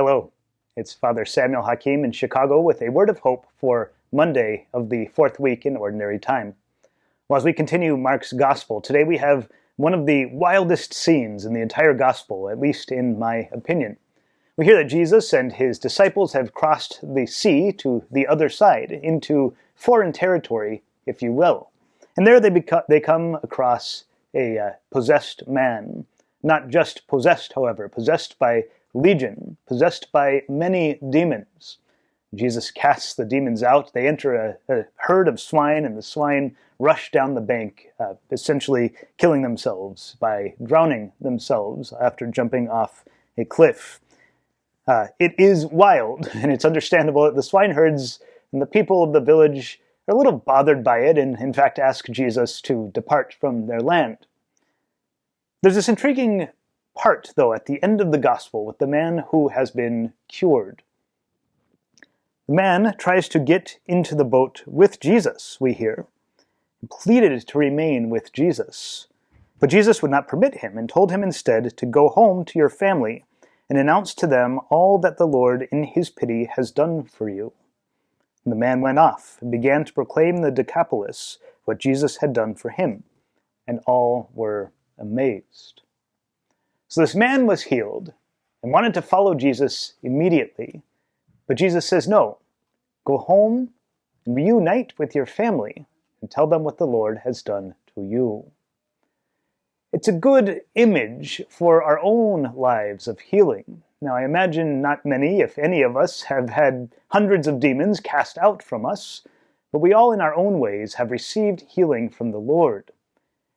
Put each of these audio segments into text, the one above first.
Hello, it's Father Samuel Hakeem in Chicago with a word of hope for Monday of the fourth week in Ordinary Time. Well, as we continue Mark's Gospel, today we have one of the wildest scenes in the entire Gospel, at least in my opinion. We hear that Jesus and his disciples have crossed the sea to the other side, into foreign territory, if you will. And there they come across a possessed man. Not just possessed, however, possessed by legion, possessed by many demons. Jesus casts the demons out. They enter a herd of swine, and the swine rush down the bank, essentially killing themselves by drowning themselves after jumping off a cliff. It is wild, and it's understandable that the swineherds and the people of the village are a little bothered by it, and in fact ask Jesus to depart from their land. There's this intriguing part, though, at the end of the gospel with the man who has been cured. The man tries to get into the boat with Jesus, we hear, and pleaded to remain with Jesus. But Jesus would not permit him and told him instead to go home to your family and announce to them all that the Lord in his pity has done for you. And the man went off and began to proclaim in the Decapolis what Jesus had done for him, and all were amazed. So this man was healed and wanted to follow Jesus immediately. But Jesus says, no, go home and reunite with your family and tell them what the Lord has done to you. It's a good image for our own lives of healing. Now, I imagine not many, if any of us, have had hundreds of demons cast out from us, but we all in our own ways have received healing from the Lord.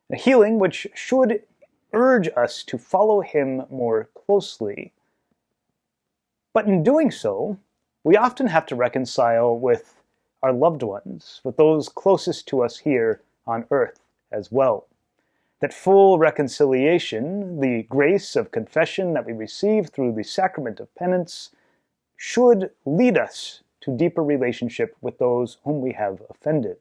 A healing which should urge us to follow him more closely. But in doing so, we often have to reconcile with our loved ones, with those closest to us here on earth as well. That full reconciliation, the grace of confession that we receive through the sacrament of penance, should lead us to deeper relationship with those whom we have offended.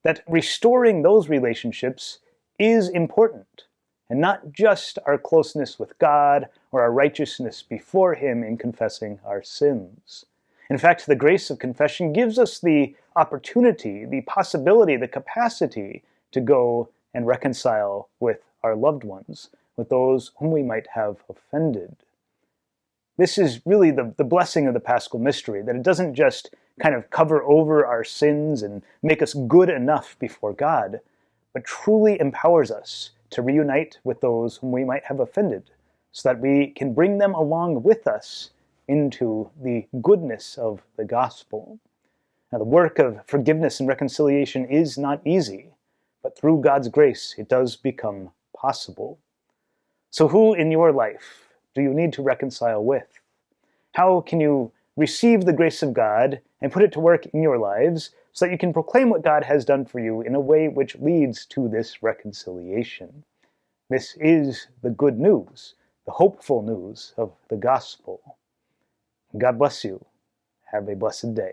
That restoring those relationships is important, and not just our closeness with God or our righteousness before him in confessing our sins. In fact, the grace of confession gives us the opportunity, the possibility, the capacity to go and reconcile with our loved ones, with those whom we might have offended. This is really the blessing of the Paschal Mystery, that it doesn't just kind of cover over our sins and make us good enough before God, but truly empowers us to reunite with those whom we might have offended, so that we can bring them along with us into the goodness of the gospel. Now, the work of forgiveness and reconciliation is not easy, but through God's grace, it does become possible. So who in your life do you need to reconcile with? How can you receive the grace of God and put it to work in your lives so that you can proclaim what God has done for you in a way which leads to this reconciliation? This is the good news, the hopeful news of the gospel. God bless you. Have a blessed day.